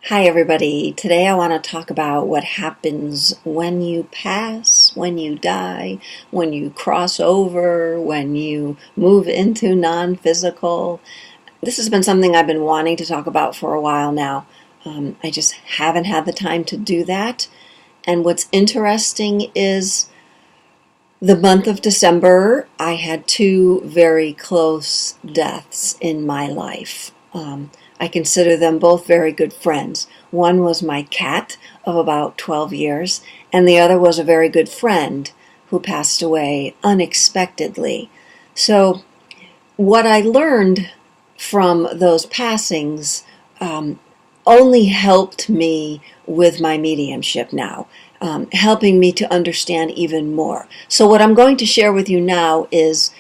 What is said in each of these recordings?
Hi everybody. Today I want to talk about what happens when you pass, when you die, when you cross over, when you move into non-physical. This has been something I've been wanting to talk about for a while now. I just haven't had the time to do that. And what's interesting is the month of December, I had two very close deaths in my life. I consider them both very good friends. One was my cat of about 12 years, and the other was a very good friend who passed away unexpectedly. So what I learned from those passings only helped me with my mediumship now, helping me to understand even more. So what I'm going to share with you now is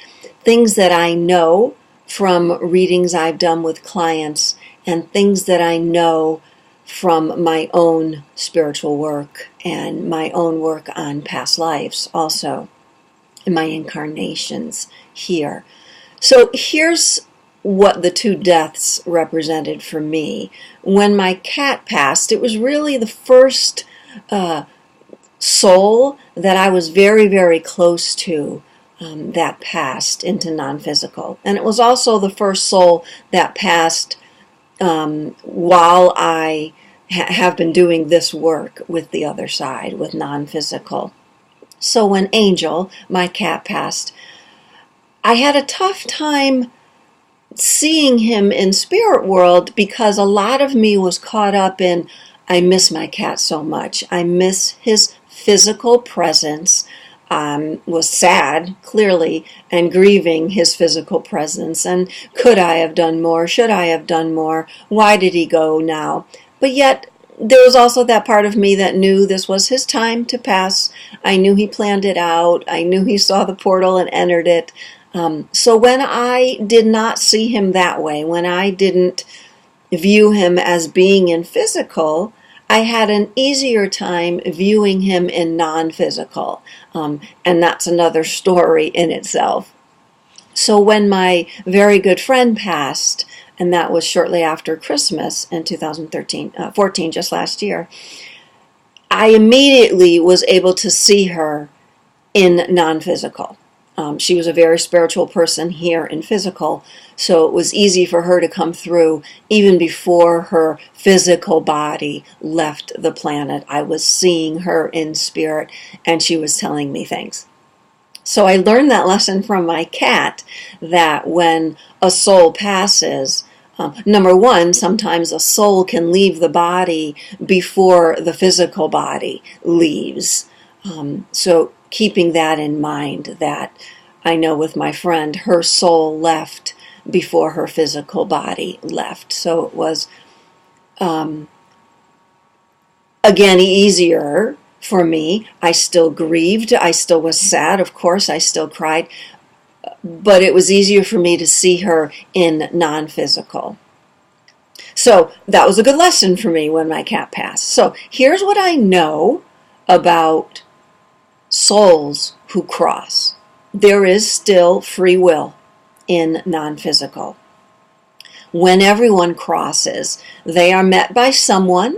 things that I know from readings I've done with clients and things that I know from my own spiritual work and my own work on past lives also, in my incarnations here. So here's what the two deaths represented for me. When my cat passed, it was really the first soul that I was very, very close to that passed into non-physical. And it was also the first soul that passed while I have been doing this work with the other side, with non-physical. So when Angel, my cat, passed, I had a tough time seeing him in spirit world because a lot of me was caught up in, I miss my cat so much. I miss his physical presence. Was sad, clearly, and grieving his physical presence. And could I have done more? Should I have done more? Why did he go now? But yet, there was also that part of me that knew this was his time to pass. I knew he planned it out. I knew he saw the portal and entered it. So when I did not see him that way, when I didn't view him as being in physical, I had an easier time viewing him in non-physical, and that's another story in itself. So when my very good friend passed, and that was shortly after Christmas in 14, just last year, I immediately was able to see her in non-physical. She was a very spiritual person here in physical, so it was easy for her to come through even before her physical body left the planet. I was seeing her in spirit, and she was telling me things. So I learned that lesson from my cat, that when a soul passes, number one, sometimes a soul can leave the body before the physical body leaves. So keeping that in mind, that I know with my friend, her soul left before her physical body left. So it was, again, easier for me. I still grieved. I still was sad. Of course, I still cried. But it was easier for me to see her in non-physical. So that was a good lesson for me when my cat passed. So here's what I know about souls who cross. There is still free will in non-physical. When everyone crosses, they are met by someone,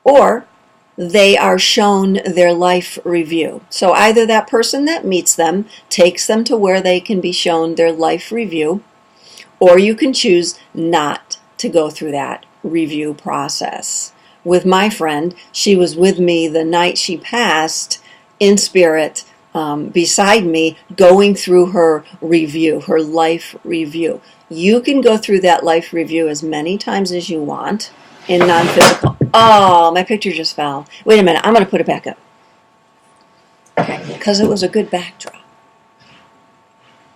or they are shown their life review. So either that person that meets them takes them to where they can be shown their life review, or you can choose not to go through that review process. With my friend, she was with me the night she passed in spirit, beside me, going through her review, her life review. You can go through that life review as many times as you want in non-physical. Oh, my picture just fell. Wait a minute, I'm going to put it back up. Okay, because it was a good backdrop.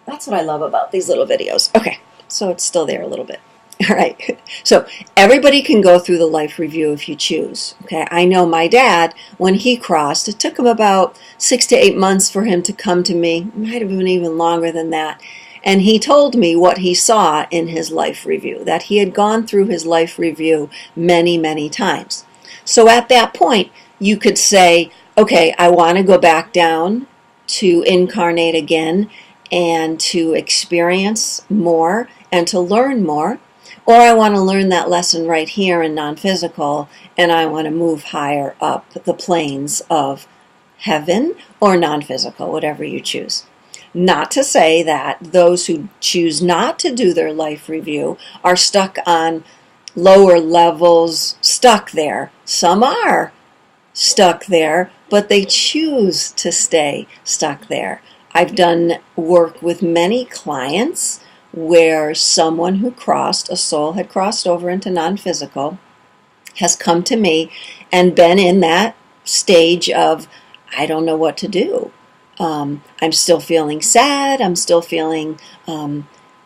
That's what I love about these little videos. Okay, so it's still there a little bit. All right, so everybody can go through the life review if you choose. Okay, I know my dad, when he crossed, it took him about 6 to 8 months for him to come to me. It might have been even longer than that. And he told me what he saw in his life review, that he had gone through his life review many, many times. So at that point, you could say, okay, I want to go back down to incarnate again and to experience more and to learn more. Or I want to learn that lesson right here in non-physical, and I want to move higher up the planes of heaven or non-physical, whatever you choose. Not to say that those who choose not to do their life review are stuck on lower levels, stuck there. Some are stuck there, but they choose to stay stuck there. I've done work with many clients where someone who a soul had crossed over into non-physical, has come to me and been in that stage of, I don't know what to do. I'm still feeling sad. I'm still feeling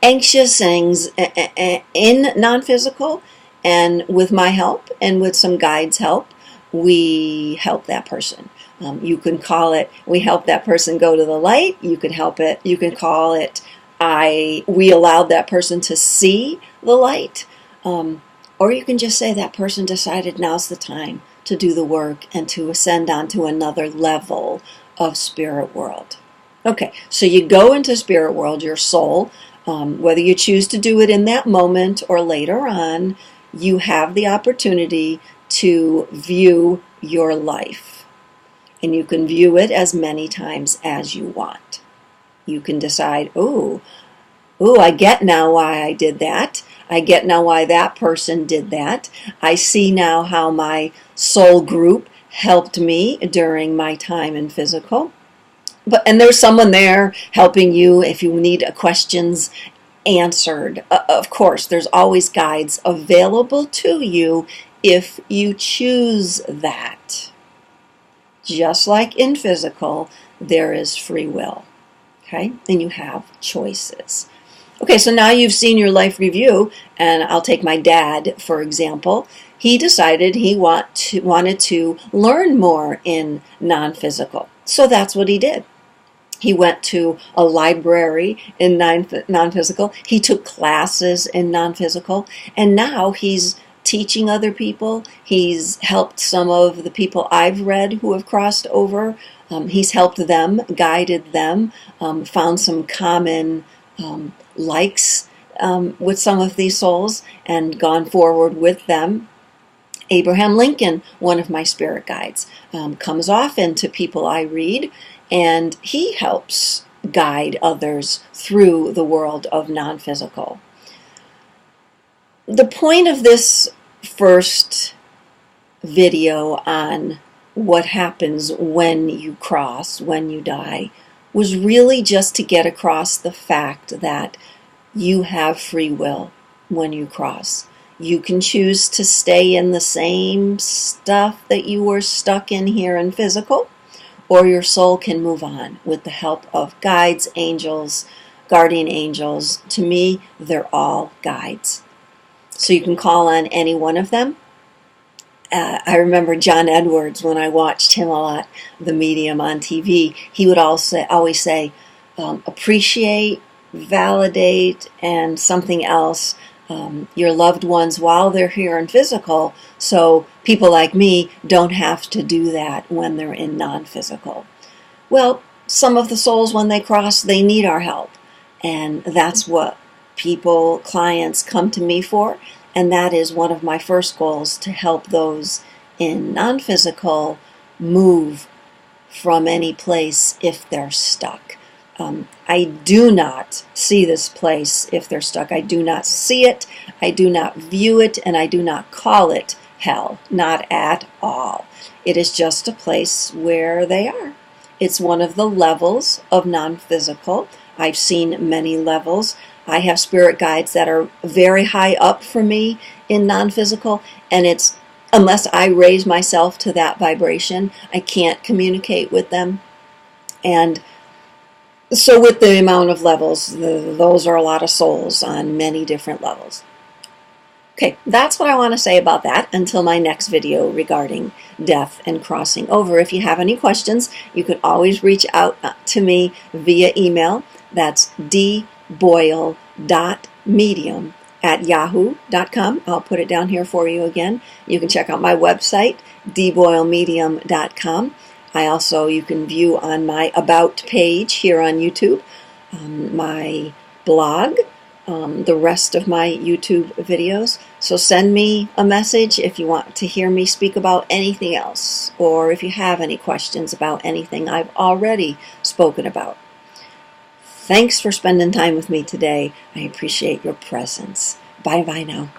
anxious in non-physical. And with my help and with some guides' help, we help that person. You can call it, we help that person go to the light. You can help it, you can call it, we allowed that person to see the light. Or you can just say that person decided now's the time to do the work and to ascend onto another level of spirit world. Okay, so you go into spirit world, your soul, whether you choose to do it in that moment or later on, you have the opportunity to view your life. And you can view it as many times as you want. You can decide, I get now why I did that. I get now why that person did that. I see now how my soul group helped me during my time in physical. And there's someone there helping you if you need questions answered. Of course, there's always guides available to you if you choose that. Just like in physical, there is free will. Okay? And you have choices. Okay, so now you've seen your life review, and I'll take my dad, for example. He decided he wanted to learn more in non-physical. So that's what he did. He went to a library in non-physical. He took classes in non-physical, and now he's teaching other people. He's helped some of the people I've read who have crossed over. He's helped them, guided them, found some common likes with some of these souls and gone forward with them. Abraham Lincoln, one of my spirit guides, comes often to people I read, and he helps guide others through the world of non-physical. The point of this first video on what happens when you cross, when you die, was really just to get across the fact that you have free will when you cross. You can choose to stay in the same stuff that you were stuck in here in physical, or your soul can move on with the help of guides, angels, guardian angels. To me, they're all guides. So you can call on any one of them. I remember John Edwards, when I watched him a lot, the medium on TV, he would always say, appreciate, validate, and something else, your loved ones while they're here in physical, so people like me don't have to do that when they're in non-physical. Well, some of the souls, when they cross, they need our help, and that's what clients come to me for. And that is one of my first goals, to help those in non-physical move from any place if they're stuck. I do not see this place if they're stuck. I do not see it, I do not view it, and I do not call it hell. Not at all. It is just a place where they are. It's one of the levels of non-physical. I've seen many levels. I have spirit guides that are very high up for me in non-physical, and it's, unless I raise myself to that vibration, I can't communicate with them. And so with the amount of levels, those are a lot of souls on many different levels. Okay, that's what I want to say about that until my next video regarding death and crossing over. If you have any questions, you can always reach out to me via email. That's dboyle.medium@yahoo.com. I'll put it down here for you again. You can check out my website, dboylemedium.com. You can view on my About page here on YouTube, my blog, the rest of my YouTube videos. So send me a message if you want to hear me speak about anything else, or if you have any questions about anything I've already spoken about. Thanks for spending time with me today. I appreciate your presence. Bye-bye now.